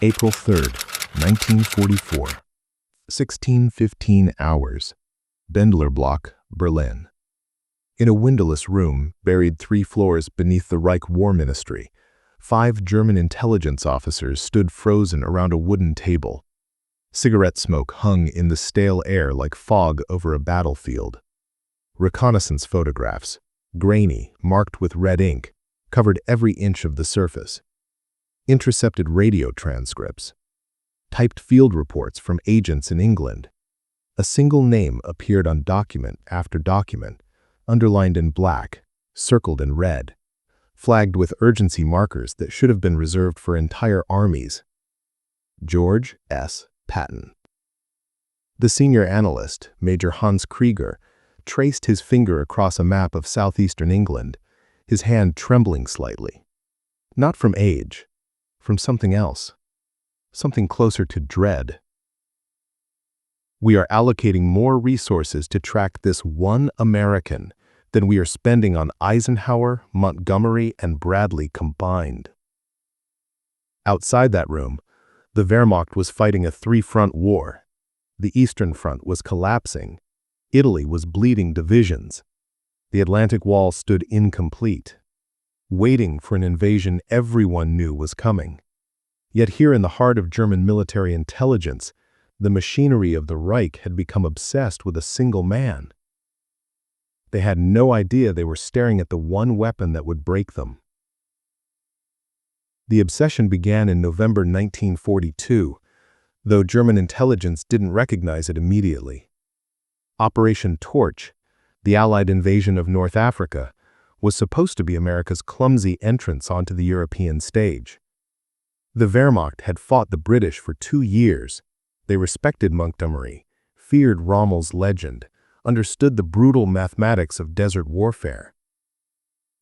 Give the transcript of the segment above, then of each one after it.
April 3rd, 1944. 16:15 hours. Bendler Block, Berlin. In a windowless room, buried 3 floors beneath the Reich War Ministry, 5 German intelligence officers stood frozen around a wooden table. Cigarette smoke hung in the stale air like fog over a battlefield. Reconnaissance photographs, grainy, marked with red ink, covered every inch of the surface. Intercepted radio transcripts. Typed field reports from agents in England. A single name appeared on document after document, underlined in black, circled in red, flagged with urgency markers that should have been reserved for entire armies. George S. Patton. The senior analyst, Major Hans Krieger, traced his finger across a map of southeastern England, his hand trembling slightly. Not from age, from something else, something closer to dread. We are allocating more resources to track this one American than we are spending on Eisenhower, Montgomery, and Bradley combined. Outside that room, the Wehrmacht was fighting a 3-front war. The Eastern Front was collapsing. Italy was bleeding divisions. The Atlantic Wall stood incomplete, waiting for an invasion everyone knew was coming. Yet here in the heart of German military intelligence, the machinery of the Reich had become obsessed with a single man. They had no idea they were staring at the one weapon that would break them. The obsession began in November 1942, though German intelligence didn't recognize it immediately. Operation Torch, the Allied invasion of North Africa, was supposed to be America's clumsy entrance onto the European stage. The Wehrmacht had fought the British for 2 years. They respected Montgomery, feared Rommel's legend, understood the brutal mathematics of desert warfare.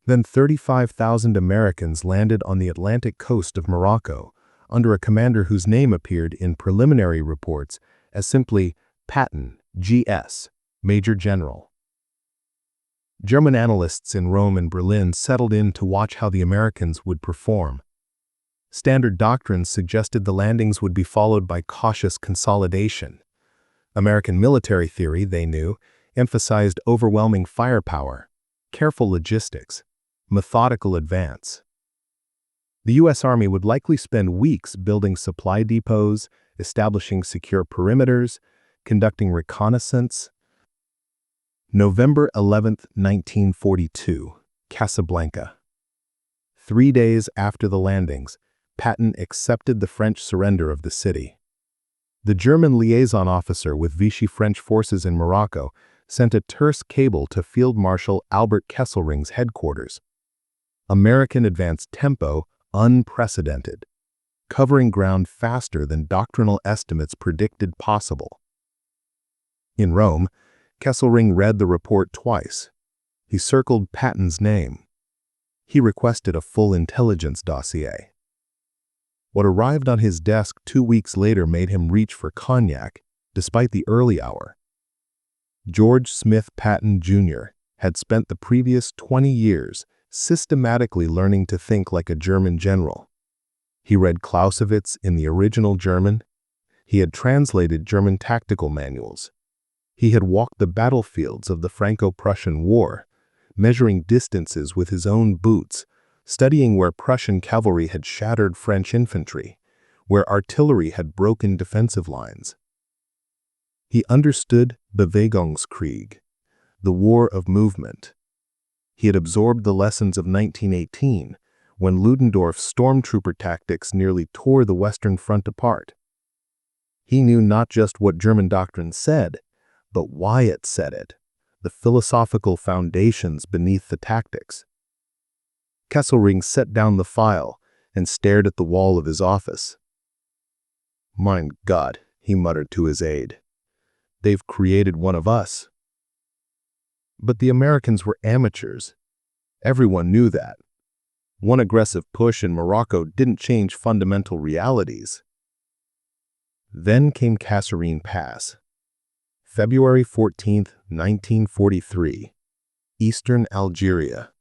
Then 35,000 Americans landed on the Atlantic coast of Morocco under a commander whose name appeared in preliminary reports as simply Patton, G.S., Major General. German analysts in Rome and Berlin settled in to watch how the Americans would perform. Standard doctrines suggested the landings would be followed by cautious consolidation. American military theory, they knew, emphasized overwhelming firepower, careful logistics, methodical advance. The U.S. Army would likely spend weeks building supply depots, establishing secure perimeters, conducting reconnaissance. November 11, 1942, Casablanca. 3 days after the landings, Patton accepted the French surrender of the city. The German liaison officer with Vichy French forces in Morocco sent a terse cable to Field Marshal Albert Kesselring's headquarters. American advance tempo unprecedented, covering ground faster than doctrinal estimates predicted possible. In Rome, Kesselring read the report twice. He circled Patton's name. He requested a full intelligence dossier. What arrived on his desk 2 weeks later made him reach for cognac, despite the early hour. George Smith Patton, Jr. had spent the previous 20 years systematically learning to think like a German general. He read Clausewitz in the original German. He had translated German tactical manuals. He had walked the battlefields of the Franco-Prussian War, measuring distances with his own boots, studying where Prussian cavalry had shattered French infantry, where artillery had broken defensive lines. He understood Bewegungskrieg, the war of movement. He had absorbed the lessons of 1918, when Ludendorff's stormtrooper tactics nearly tore the Western Front apart. He knew not just what German doctrine said, but why it said it, the philosophical foundations beneath the tactics. Kesselring set down the file and stared at the wall of his office. "Mein Gott," he muttered to his aide. "They've created one of us." But the Americans were amateurs. Everyone knew that. One aggressive push in Morocco didn't change fundamental realities. Then came Kasserine Pass. February 14, 1943, Eastern Algeria.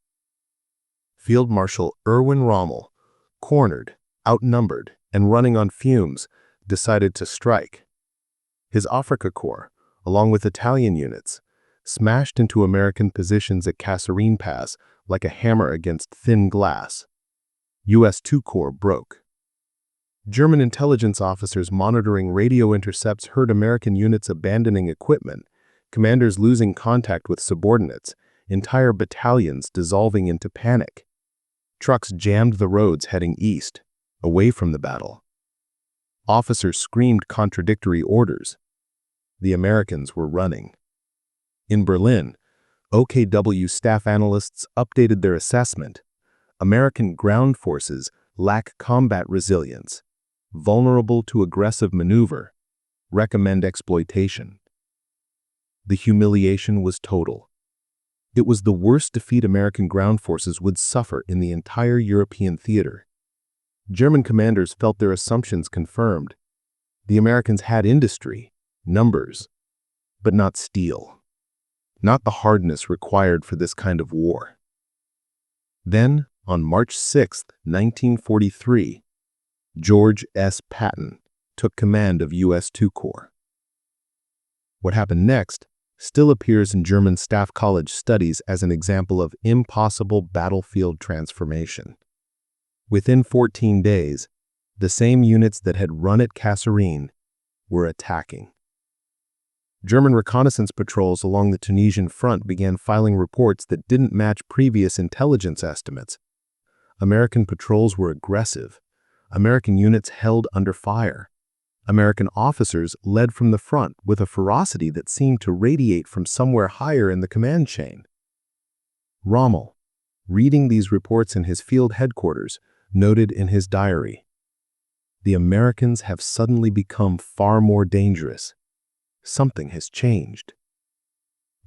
Field Marshal Erwin Rommel, cornered, outnumbered, and running on fumes, decided to strike. His Afrika Korps, along with Italian units, smashed into American positions at Kasserine Pass like a hammer against thin glass. U.S. II Corps broke. German intelligence officers monitoring radio intercepts heard American units abandoning equipment, commanders losing contact with subordinates, entire battalions dissolving into panic. Trucks jammed the roads heading east, away from the battle. Officers screamed contradictory orders. The Americans were running. In Berlin, OKW staff analysts updated their assessment. American ground forces lack combat resilience, vulnerable to aggressive maneuver, recommend exploitation. The humiliation was total. It was the worst defeat American ground forces would suffer in the entire European theater. German commanders felt their assumptions confirmed. The Americans had industry, numbers, but not steel. Not the hardness required for this kind of war. Then, on March 6, 1943, George S. Patton took command of U.S. II Corps. What happened next still appears in German Staff College studies as an example of impossible battlefield transformation. Within 14 days, the same units that had run at Kasserine were attacking. German reconnaissance patrols along the Tunisian front began filing reports that didn't match previous intelligence estimates. American patrols were aggressive. American units held under fire. American officers led from the front with a ferocity that seemed to radiate from somewhere higher in the command chain. Rommel, reading these reports in his field headquarters, noted in his diary, "The Americans have suddenly become far more dangerous. Something has changed."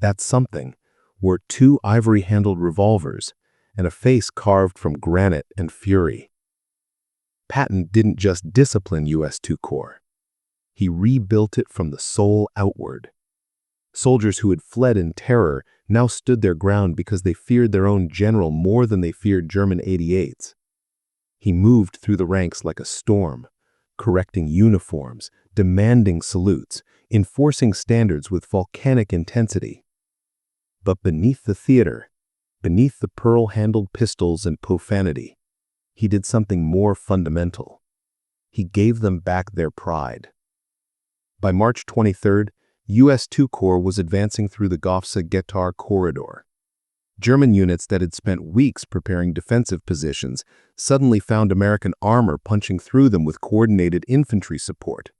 That something were 2 ivory-handled revolvers and a face carved from granite and fury. Patton didn't just discipline U.S. II Corps. He rebuilt it from the soul outward. Soldiers who had fled in terror now stood their ground because they feared their own general more than they feared German 88s. He moved through the ranks like a storm, correcting uniforms, demanding salutes, enforcing standards with volcanic intensity. But beneath the theater, beneath the pearl-handled pistols and profanity, he did something more fundamental. He gave them back their pride. By March 23rd, U.S. II Corps was advancing through the Gofsa-Getar corridor. German units that had spent weeks preparing defensive positions suddenly found American armor punching through them with coordinated infantry support.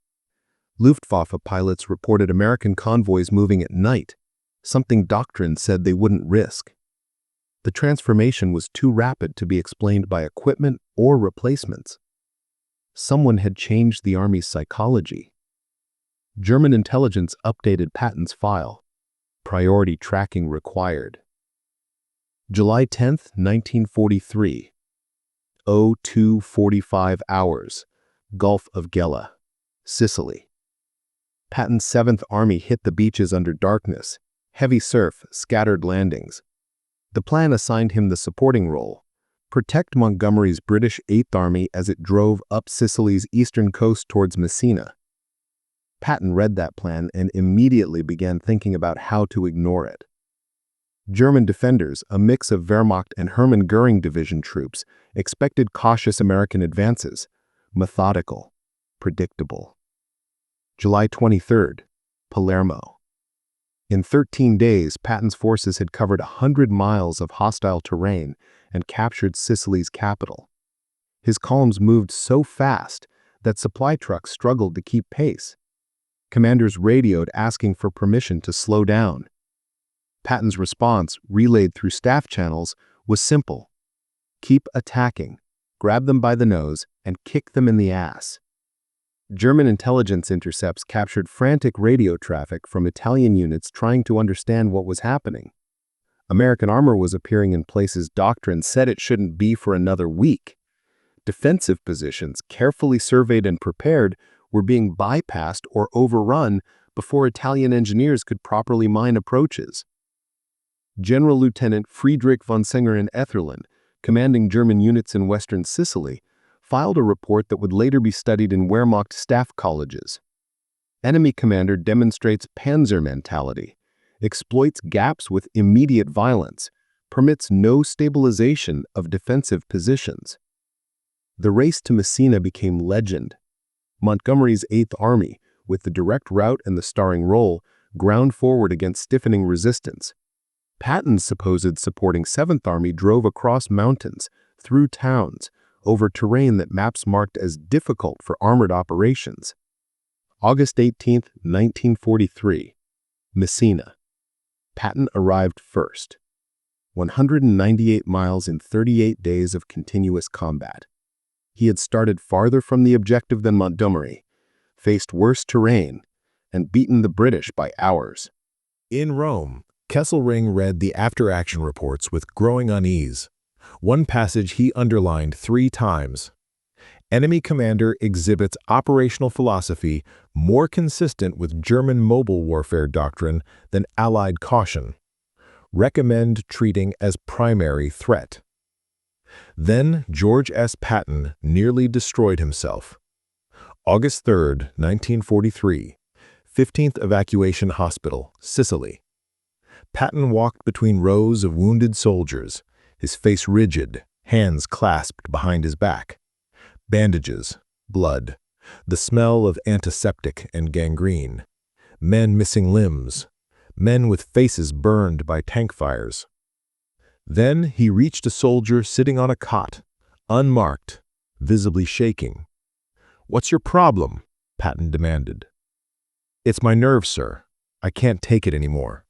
Luftwaffe pilots reported American convoys moving at night, something doctrine said they wouldn't risk. The transformation was too rapid to be explained by equipment or replacements. Someone had changed the Army's psychology. German intelligence updated Patton's file. Priority tracking required. July 10, 1943. 02:45 hours. Gulf of Gela, Sicily. Patton's 7th Army hit the beaches under darkness, heavy surf, scattered landings. The plan assigned him the supporting role: protect Montgomery's British 8th Army as it drove up Sicily's eastern coast towards Messina. Patton read that plan and immediately began thinking about how to ignore it. German defenders, a mix of Wehrmacht and Hermann Göring Division troops, expected cautious American advances, methodical, predictable. July 23rd, Palermo. In 13 days, Patton's forces had covered 100 miles of hostile terrain and captured Sicily's capital. His columns moved so fast that supply trucks struggled to keep pace. Commanders radioed asking for permission to slow down. Patton's response, relayed through staff channels, was simple: keep attacking, grab them by the nose, and kick them in the ass. German intelligence intercepts captured frantic radio traffic from Italian units trying to understand what was happening. American armor was appearing in places doctrine said it shouldn't be for another week. Defensive positions, carefully surveyed and prepared, were being bypassed or overrun before Italian engineers could properly mine approaches. General Lieutenant Friedrich von Singer in Etherlin, commanding German units in western Sicily, filed a report that would later be studied in Wehrmacht staff colleges. Enemy commander demonstrates panzer mentality, exploits gaps with immediate violence, permits no stabilization of defensive positions. The race to Messina became legend. Montgomery's Eighth Army, with the direct route and the starring role, ground forward against stiffening resistance. Patton's supposed supporting Seventh Army drove across mountains, through towns, over terrain that maps marked as difficult for armored operations. August 18, 1943. Messina. Patton arrived first. 198 miles in 38 days of continuous combat. He had started farther from the objective than Montgomery, faced worse terrain, and beaten the British by hours. In Rome, Kasserine read the after-action reports with growing unease. One passage he underlined 3 times. Enemy commander exhibits operational philosophy more consistent with German mobile warfare doctrine than Allied caution. Recommend treating as primary threat. Then George S. Patton nearly destroyed himself. August 3, 1943, 15th Evacuation Hospital, Sicily. Patton walked between rows of wounded soldiers, his face rigid, hands clasped behind his back. Bandages, blood, the smell of antiseptic and gangrene. Men missing limbs, men with faces burned by tank fires. Then he reached a soldier sitting on a cot, unmarked, visibly shaking. "What's your problem?" Patton demanded. "It's my nerves, sir. I can't take it anymore."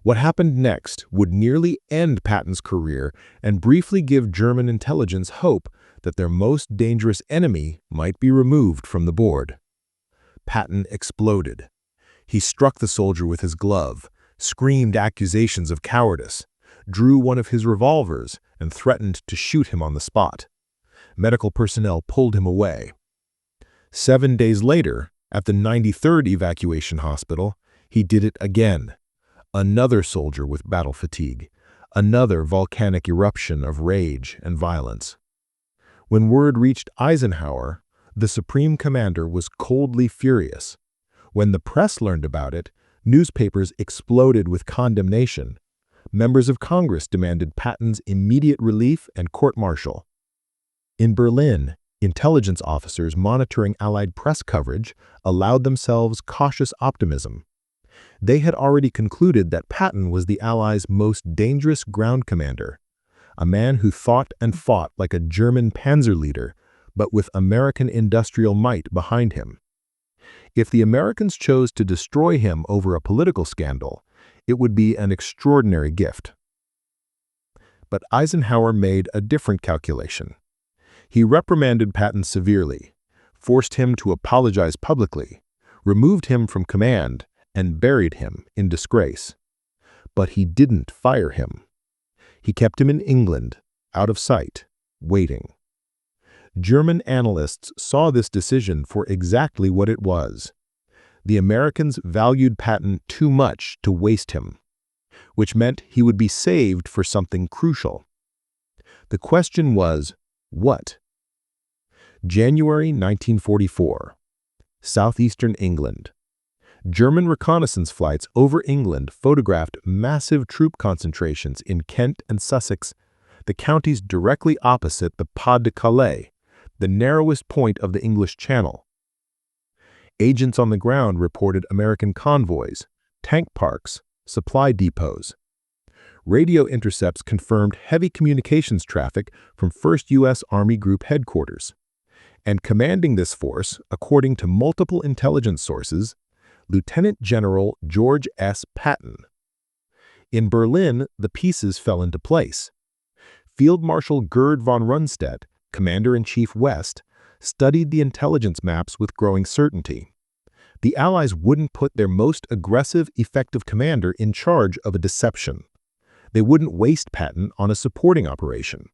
What happened next would nearly end Patton's career and briefly give German intelligence hope that their most dangerous enemy might be removed from the board. Patton exploded. He struck the soldier with his glove, screamed accusations of cowardice, drew one of his revolvers, and threatened to shoot him on the spot. Medical personnel pulled him away. 7 days later, at the 93rd Evacuation Hospital, he did it again. Another soldier with battle fatigue, another volcanic eruption of rage and violence. When word reached Eisenhower, the Supreme Commander was coldly furious. When the press learned about it, newspapers exploded with condemnation. Members of Congress demanded Patton's immediate relief and court-martial. In Berlin, intelligence officers monitoring Allied press coverage allowed themselves cautious optimism. They had already concluded that Patton was the Allies' most dangerous ground commander, a man who thought and fought like a German panzer leader, but with American industrial might behind him. If the Americans chose to destroy him over a political scandal, it would be an extraordinary gift. But Eisenhower made a different calculation. He reprimanded Patton severely, forced him to apologize publicly, removed him from command, and buried him in disgrace. But he didn't fire him. He kept him in England, out of sight, waiting. German analysts saw this decision for exactly what it was. The Americans valued Patton too much to waste him, which meant he would be saved for something crucial. The question was, what? January 1944. Southeastern England. German reconnaissance flights over England photographed massive troop concentrations in Kent and Sussex, the counties directly opposite the Pas de Calais, the narrowest point of the English Channel. Agents on the ground reported American convoys, tank parks, supply depots. Radio intercepts confirmed heavy communications traffic from 1st U.S. Army Group headquarters. And commanding this force, according to multiple intelligence sources, Lieutenant General George S. Patton. In Berlin, the pieces fell into place. Field Marshal Gerd von Rundstedt, Commander-in-Chief West, studied the intelligence maps with growing certainty. The Allies wouldn't put their most aggressive, effective commander in charge of a deception. They wouldn't waste Patton on a supporting operation.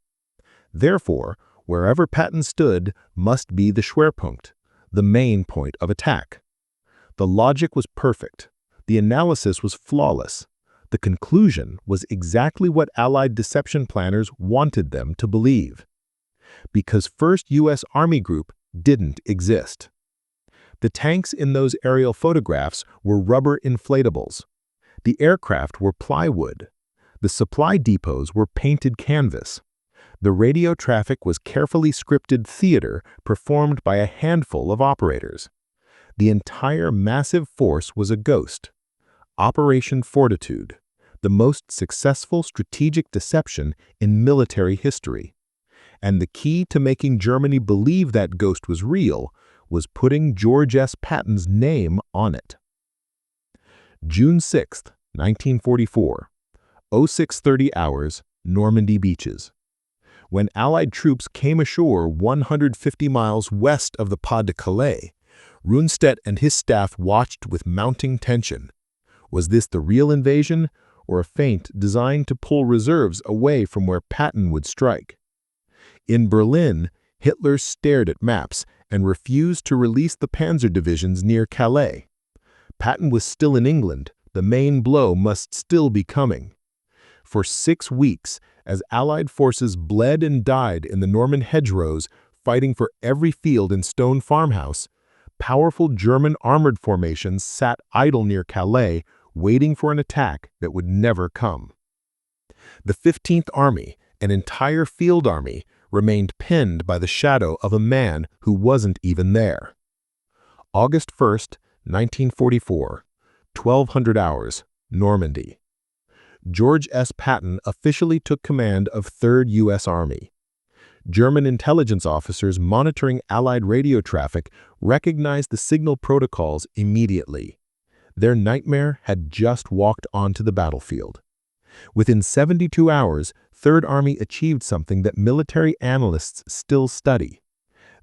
Therefore, wherever Patton stood must be the Schwerpunkt, the main point of attack. The logic was perfect. The analysis was flawless. The conclusion was exactly what Allied deception planners wanted them to believe. Because 1st U.S. Army Group didn't exist. The tanks in those aerial photographs were rubber inflatables. The aircraft were plywood. The supply depots were painted canvas. The radio traffic was carefully scripted theater performed by a handful of operators. The entire massive force was a ghost. Operation Fortitude, the most successful strategic deception in military history. And the key to making Germany believe that ghost was real was putting George S. Patton's name on it. June 6, 1944, 0630 hours, Normandy beaches. When Allied troops came ashore 150 miles west of the Pas de Calais, Rundstedt and his staff watched with mounting tension. Was this the real invasion, or a feint designed to pull reserves away from where Patton would strike? In Berlin, Hitler stared at maps and refused to release the panzer divisions near Calais. Patton was still in England. The main blow must still be coming. For 6 weeks, as Allied forces bled and died in the Norman hedgerows, fighting for every field and stone farmhouse, powerful German armored formations sat idle near Calais, waiting for an attack that would never come. The 15th Army, an entire field army, remained pinned by the shadow of a man who wasn't even there. August 1st, 1944, 1200 hours, Normandy. George S. Patton officially took command of 3rd U.S. Army. German intelligence officers monitoring Allied radio traffic recognized the signal protocols immediately. Their nightmare had just walked onto the battlefield. Within 72 hours, 3rd Army achieved something that military analysts still study.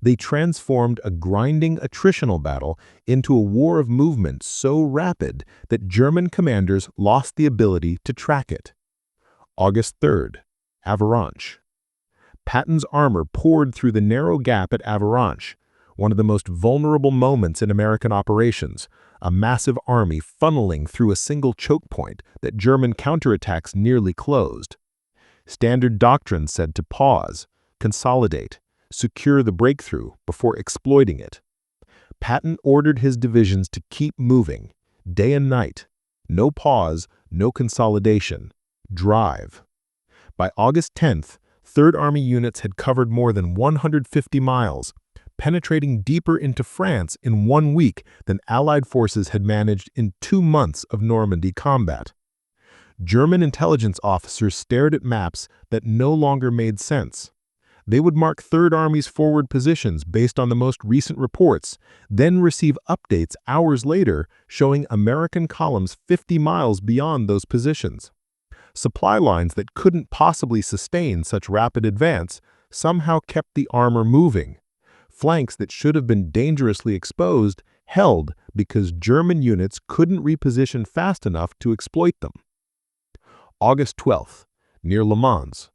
They transformed a grinding attritional battle into a war of movement so rapid that German commanders lost the ability to track it. August 3rd, Avranches. Patton's armor poured through the narrow gap at Avranches, one of the most vulnerable moments in American operations, a massive army funneling through a single choke point that German counterattacks nearly closed. Standard doctrine said to pause, consolidate, secure the breakthrough before exploiting it. Patton ordered his divisions to keep moving, day and night. No pause, no consolidation. Drive. By August 10th, 3rd Army units had covered more than 150 miles, penetrating deeper into France in 1 week than Allied forces had managed in 2 months of Normandy combat. German intelligence officers stared at maps that no longer made sense. They would mark 3rd Army's forward positions based on the most recent reports, then receive updates hours later showing American columns 50 miles beyond those positions. Supply lines that couldn't possibly sustain such rapid advance somehow kept the armor moving. Flanks that should have been dangerously exposed held because German units couldn't reposition fast enough to exploit them. August 12th, near Le Mans.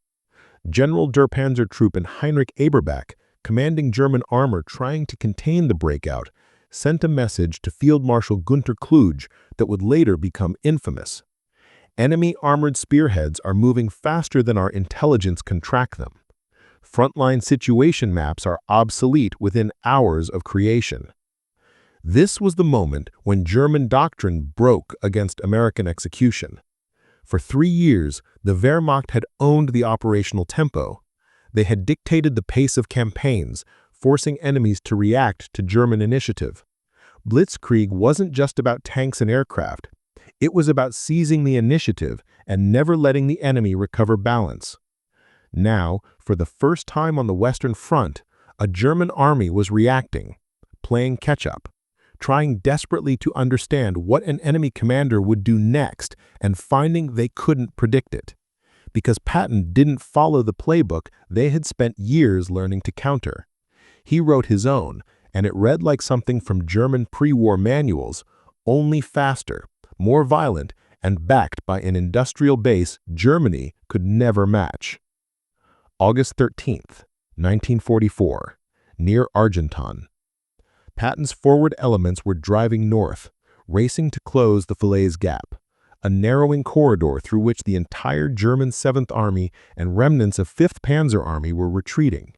General der Panzertruppen Heinrich Eberbach, commanding German armor trying to contain the breakout, sent a message to Field Marshal Günter Kluge that would later become infamous. Enemy armored spearheads are moving faster than our intelligence can track them. Frontline situation maps are obsolete within hours of creation. This was the moment when German doctrine broke against American execution. For 3 years, the Wehrmacht had owned the operational tempo. They had dictated the pace of campaigns, forcing enemies to react to German initiative. Blitzkrieg wasn't just about tanks and aircraft. It was about seizing the initiative and never letting the enemy recover balance. Now, for the first time on the Western Front, a German army was reacting, playing catch-up, trying desperately to understand what an enemy commander would do next and finding they couldn't predict it. Because Patton didn't follow the playbook they had spent years learning to counter. He wrote his own, and it read like something from German pre-war manuals, only faster, more violent, and backed by an industrial base Germany could never match. August 13th, 1944, near Argenton. Patton's forward elements were driving north, racing to close the Falaise Gap, a narrowing corridor through which the entire German 7th Army and remnants of 5th Panzer Army were retreating.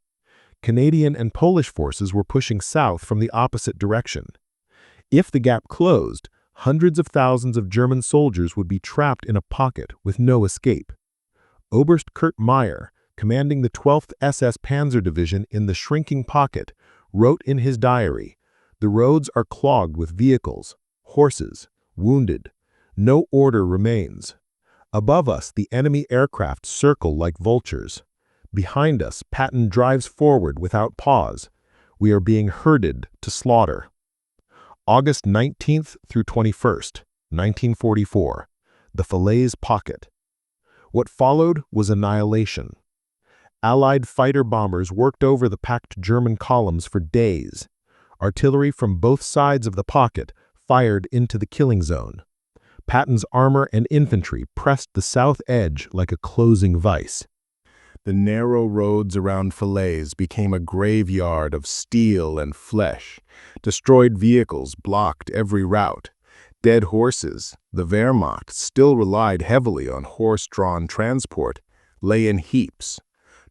Canadian and Polish forces were pushing south from the opposite direction. If the gap closed, hundreds of thousands of German soldiers would be trapped in a pocket with no escape. Oberst Kurt Meyer, commanding the 12th SS Panzer Division in the shrinking pocket, wrote in his diary, "The roads are clogged with vehicles, horses, wounded. No order remains. Above us, the enemy aircraft circle like vultures. Behind us, Patton drives forward without pause. We are being herded to slaughter." August 19th through 21st, 1944, the Falaise Pocket. What followed was annihilation. Allied fighter-bombers worked over the packed German columns for days. Artillery from both sides of the pocket fired into the killing zone. Patton's armor and infantry pressed the south edge like a closing vise. The narrow roads around Falaise became a graveyard of steel and flesh. Destroyed vehicles blocked every route. Dead horses, the Wehrmacht still relied heavily on horse-drawn transport, lay in heaps.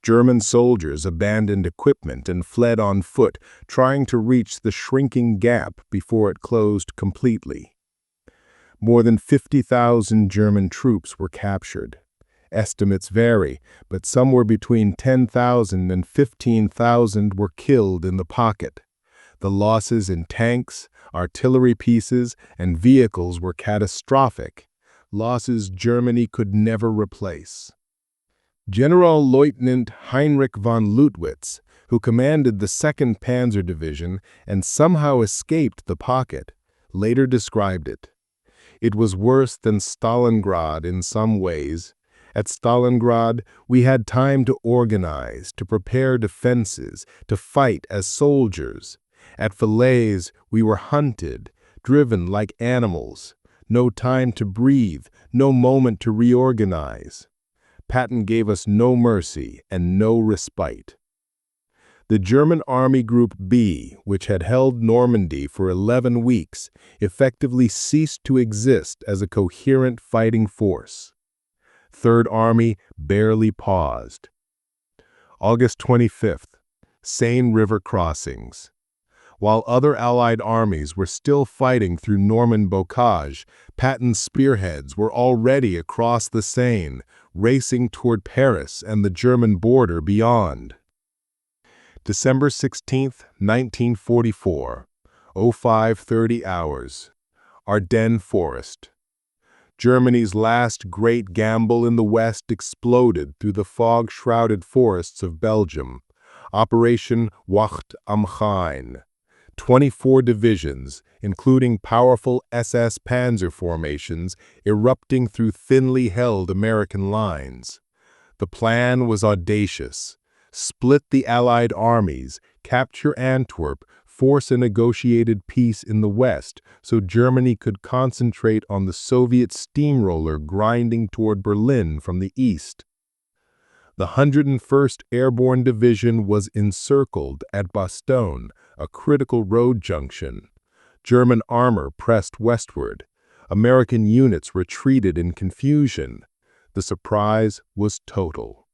German soldiers abandoned equipment and fled on foot, trying to reach the shrinking gap before it closed completely. More than 50,000 German troops were captured. Estimates vary, but somewhere between 10,000 and 15,000 were killed in the pocket. The losses in tanks, artillery pieces, and vehicles were catastrophic, losses Germany could never replace. Generalleutnant Heinrich von Leutwitz, who commanded the 2nd Panzer Division and somehow escaped the pocket, later described it. "It was worse than Stalingrad in some ways. At Stalingrad, we had time to organize, to prepare defenses, to fight as soldiers. At Falaise, we were hunted, driven like animals. No time to breathe, no moment to reorganize. Patton gave us no mercy and no respite." The German Army Group B, which had held Normandy for 11 weeks, effectively ceased to exist as a coherent fighting force. Third Army barely paused. August 25th, Seine River crossings. While other Allied armies were still fighting through Norman bocage, Patton's spearheads were already across the Seine, racing toward Paris and the German border beyond. December 16th, 1944, 05:30 hours, Ardennes Forest. Germany's last great gamble in the West exploded through the fog-shrouded forests of Belgium. Operation Wacht am Rhein. 24 divisions, including powerful SS Panzer formations, erupting through thinly held American lines. The plan was audacious. Split the Allied armies, capture Antwerp, force a negotiated peace in the West so Germany could concentrate on the Soviet steamroller grinding toward Berlin from the east. The 101st Airborne Division was encircled at Bastogne, a critical road junction. German armor pressed westward. American units retreated in confusion. The surprise was total.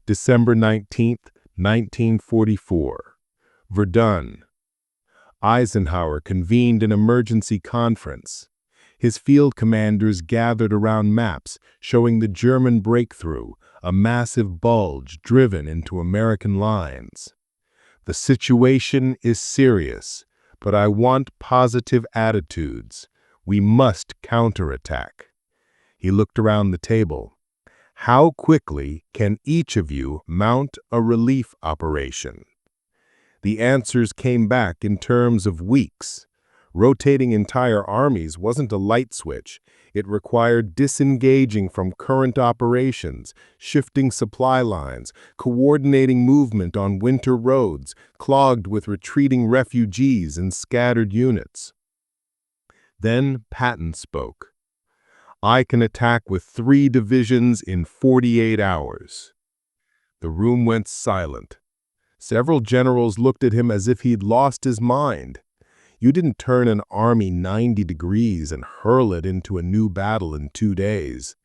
December 19th, 1944. Verdun. Eisenhower convened an emergency conference. His field commanders gathered around maps showing the German breakthrough, a massive bulge driven into American lines. "The situation is serious, but I want positive attitudes. We must counterattack." He looked around the table. "How quickly can each of you mount a relief operation?" The answers came back in terms of weeks. Rotating entire armies wasn't a light switch. It required disengaging from current operations, shifting supply lines, coordinating movement on winter roads, clogged with retreating refugees and scattered units. Then Patton spoke. "I can attack with 3 divisions in 48 hours." The room went silent. Several generals looked at him as if he'd lost his mind. You didn't turn an army 90 degrees and hurl it into a new battle in 2 days.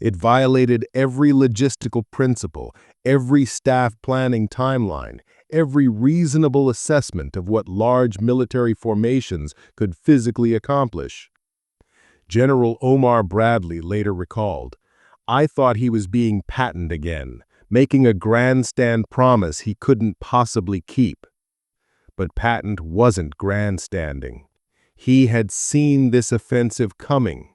It violated every logistical principle, every staff planning timeline, every reasonable assessment of what large military formations could physically accomplish. General Omar Bradley later recalled, "I thought he was being Pattoned again, making a grandstand promise he couldn't possibly keep." But Patton wasn't grandstanding. He had seen this offensive coming.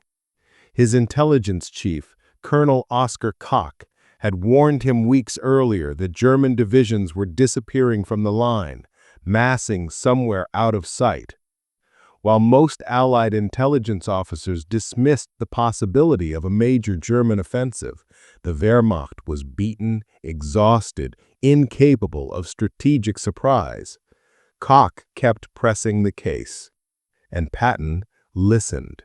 His intelligence chief, Colonel Oscar Koch, had warned him weeks earlier that German divisions were disappearing from the line, massing somewhere out of sight. While most Allied intelligence officers dismissed the possibility of a major German offensive, the Wehrmacht was beaten, exhausted, incapable of strategic surprise. Koch kept pressing the case, and Patton listened.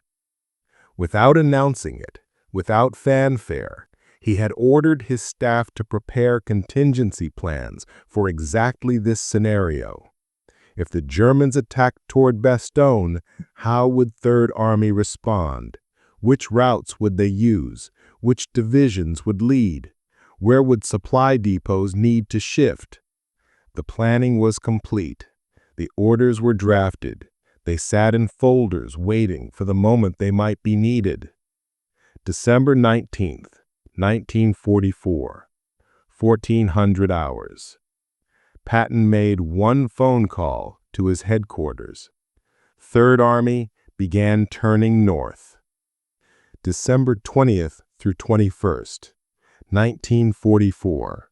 Without announcing it, without fanfare, he had ordered his staff to prepare contingency plans for exactly this scenario. If the Germans attacked toward Bastogne, how would Third Army respond? Which routes would they use? Which divisions would lead? Where would supply depots need to shift? The planning was complete. The orders were drafted. They sat in folders waiting for the moment they might be needed. December 19th, 1944, 1400 hours. Patton made one phone call to his headquarters. Third Army began turning north. December 20th through 21st, 1944.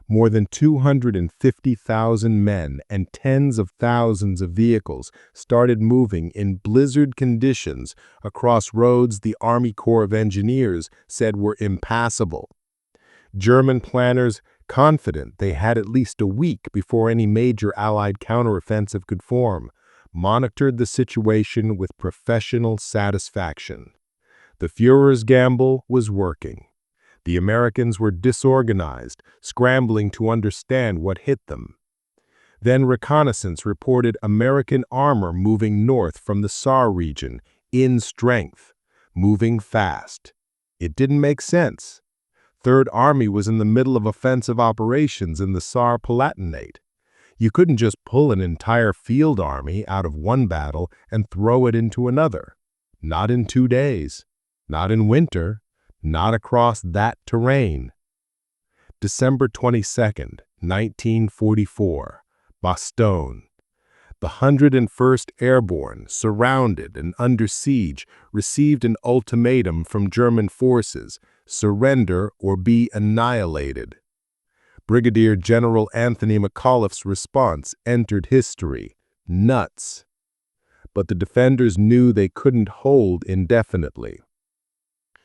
More than 250,000 men and tens of thousands of vehicles started moving in blizzard conditions across roads the Army Corps of Engineers said were impassable. German planners, confident they had at least a week before any major Allied counteroffensive could form, monitored the situation with professional satisfaction. The Führer's gamble was working. The Americans were disorganized, scrambling to understand what hit them. Then reconnaissance reported American armor moving north from the Saar region, in strength, moving fast. It didn't make sense. Third Army was in the middle of offensive operations in the Saar Palatinate. You couldn't just pull an entire field army out of one battle and throw it into another. Not in 2 days. Not in winter. Not across that terrain. December 22nd, 1944, Bastogne. The 101st Airborne, surrounded and under siege, received an ultimatum from German forces: surrender or be annihilated. Brigadier General Anthony McAuliffe's response entered history: nuts. But the defenders knew they couldn't hold indefinitely.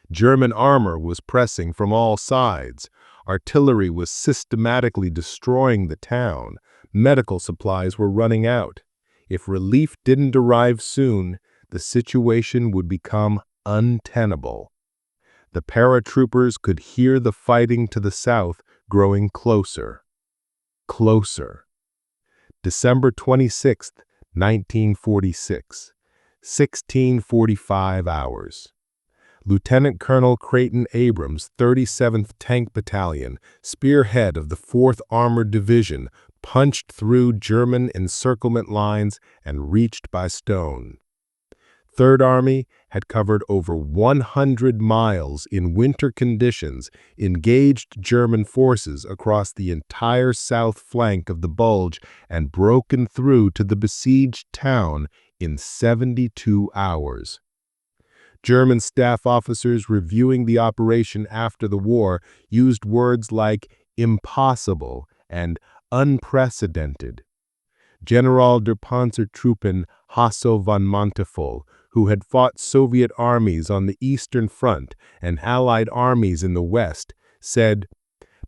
German armor was pressing from all sides. Artillery was systematically destroying the town. Medical supplies were running out. If relief didn't arrive soon, the situation would become untenable. The paratroopers could hear the fighting to the south growing closer. Closer. December 26th, 1946, 1645 hours. Lieutenant Colonel Creighton Abrams, 37th Tank Battalion, spearhead of the 4th Armored Division, punched through German encirclement lines and reached Bastogne. Third Army had covered over 100 miles in winter conditions, engaged German forces across the entire south flank of the Bulge, and broken through to the besieged town in 72 hours. German staff officers reviewing the operation after the war used words like impossible and unprecedented. General der Panzertruppen Hasso von Manteuffel, who had fought Soviet armies on the Eastern Front and Allied armies in the West, said,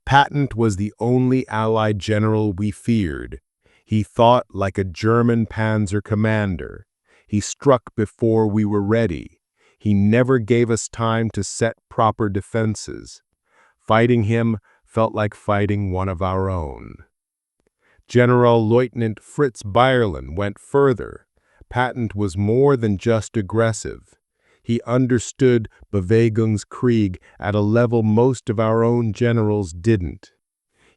"Patton was the only Allied general we feared. He thought like a German panzer commander. He struck before we were ready. He never gave us time to set proper defenses. Fighting him felt like fighting one of our own." General-Lieutenant Fritz Bayerlein went further. Patton was more than just aggressive. He understood Bewegungskrieg at a level most of our own generals didn't.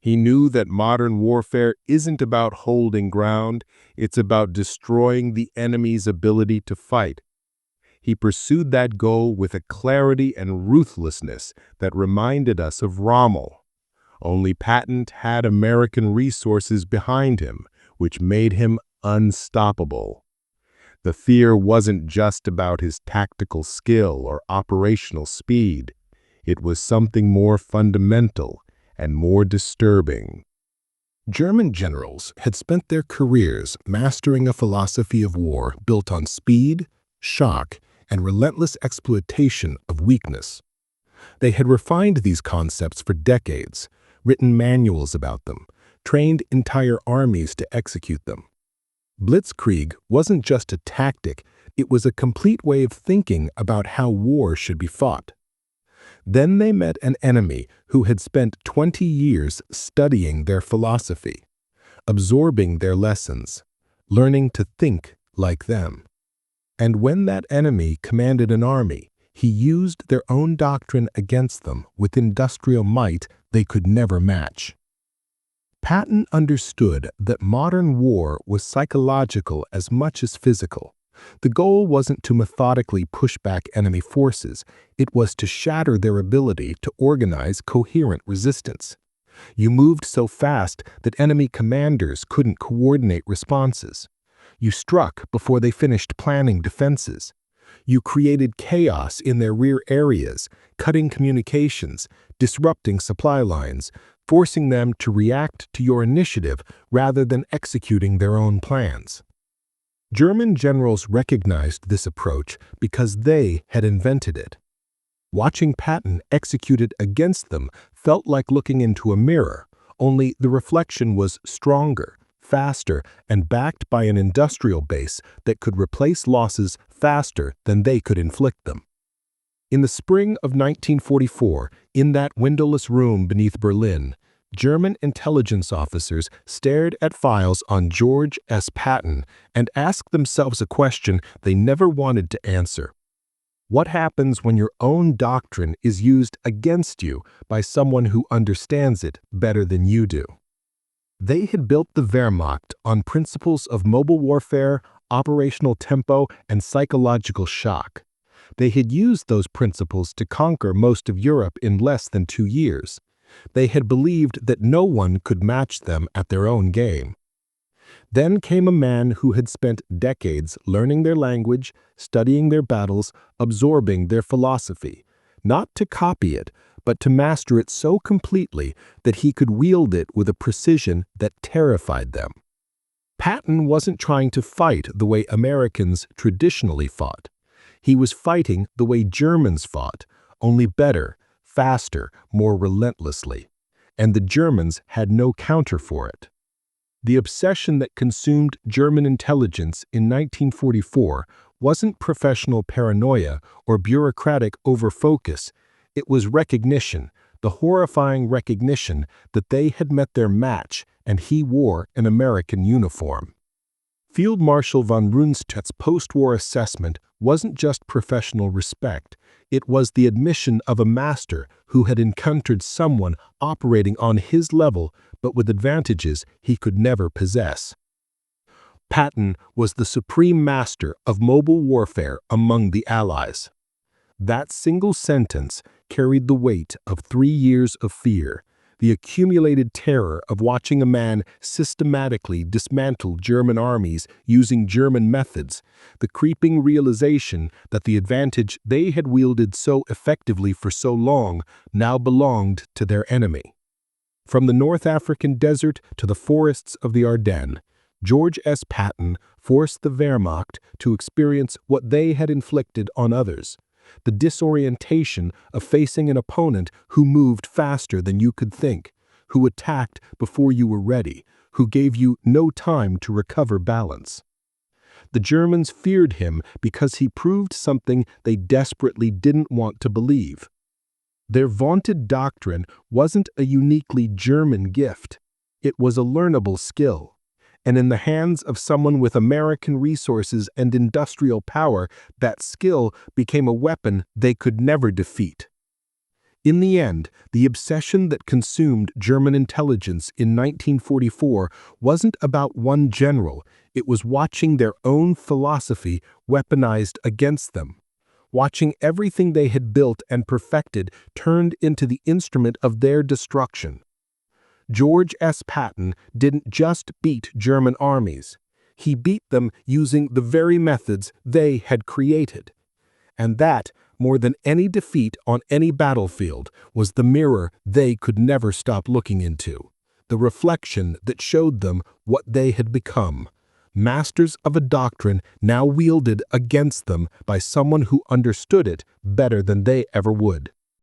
He knew that modern warfare isn't about holding ground, it's about destroying the enemy's ability to fight. He pursued that goal with a clarity and ruthlessness that reminded us of Rommel. Only Patton had American resources behind him, which made him unstoppable. The fear wasn't just about his tactical skill or operational speed. It was something more fundamental and more disturbing. German generals had spent their careers mastering a philosophy of war built on speed, shock, and relentless exploitation of weakness. They had refined these concepts for decades, written manuals about them, trained entire armies to execute them. Blitzkrieg wasn't just a tactic, it was a complete way of thinking about how war should be fought. Then they met an enemy who had spent 20 years studying their philosophy, absorbing their lessons, learning to think like them. And when that enemy commanded an army, he used their own doctrine against them with industrial might they could never match. Patton understood that modern war was psychological as much as physical. The goal wasn't to methodically push back enemy forces, it was to shatter their ability to organize coherent resistance. You moved so fast that enemy commanders couldn't coordinate responses. You struck before they finished planning defenses. You created chaos in their rear areas, cutting communications, disrupting supply lines, forcing them to react to your initiative rather than executing their own plans. German generals recognized this approach because they had invented it. Watching Patton execute it against them felt like looking into a mirror, only the reflection was stronger, faster, and backed by an industrial base that could replace losses faster than they could inflict them. In the spring of 1944, in that windowless room beneath Berlin, German intelligence officers stared at files on George S. Patton and asked themselves a question they never wanted to answer. What happens when your own doctrine is used against you by someone who understands it better than you do? They had built the Wehrmacht on principles of mobile warfare, operational tempo, and psychological shock. They had used those principles to conquer most of Europe in less than 2 years. They had believed that no one could match them at their own game. Then came a man who had spent decades learning their language, studying their battles, absorbing their philosophy, not to copy it, but to master it so completely that he could wield it with a precision that terrified them. Patton wasn't trying to fight the way Americans traditionally fought. He was fighting the way Germans fought, only better, faster, more relentlessly. And the Germans had no counter for it. The obsession that consumed German intelligence in 1944 wasn't professional paranoia or bureaucratic overfocus. It was recognition, the horrifying recognition that they had met their match and he wore an American uniform. Field Marshal von Rundstedt's post-war assessment wasn't just professional respect. It was the admission of a master who had encountered someone operating on his level but with advantages he could never possess. Patton was the supreme master of mobile warfare among the Allies. That single sentence carried the weight of 3 years of fear, the accumulated terror of watching a man systematically dismantle German armies using German methods, the creeping realization that the advantage they had wielded so effectively for so long now belonged to their enemy. From the North African desert to the forests of the Ardennes, George S. Patton forced the Wehrmacht to experience what they had inflicted on others. The disorientation of facing an opponent who moved faster than you could think, who attacked before you were ready, who gave you no time to recover balance. The Germans feared him because he proved something they desperately didn't want to believe. Their vaunted doctrine wasn't a uniquely German gift. It was a learnable skill. And in the hands of someone with American resources and industrial power, that skill became a weapon they could never defeat. In the end, the obsession that consumed German intelligence in 1944 wasn't about one general, it was watching their own philosophy weaponized against them. Watching everything they had built and perfected turned into the instrument of their destruction. George S. Patton didn't just beat German armies. He beat them using the very methods they had created. And that, more than any defeat on any battlefield, was the mirror they could never stop looking into, the reflection that showed them what they had become, masters of a doctrine now wielded against them by someone who understood it better than they ever would.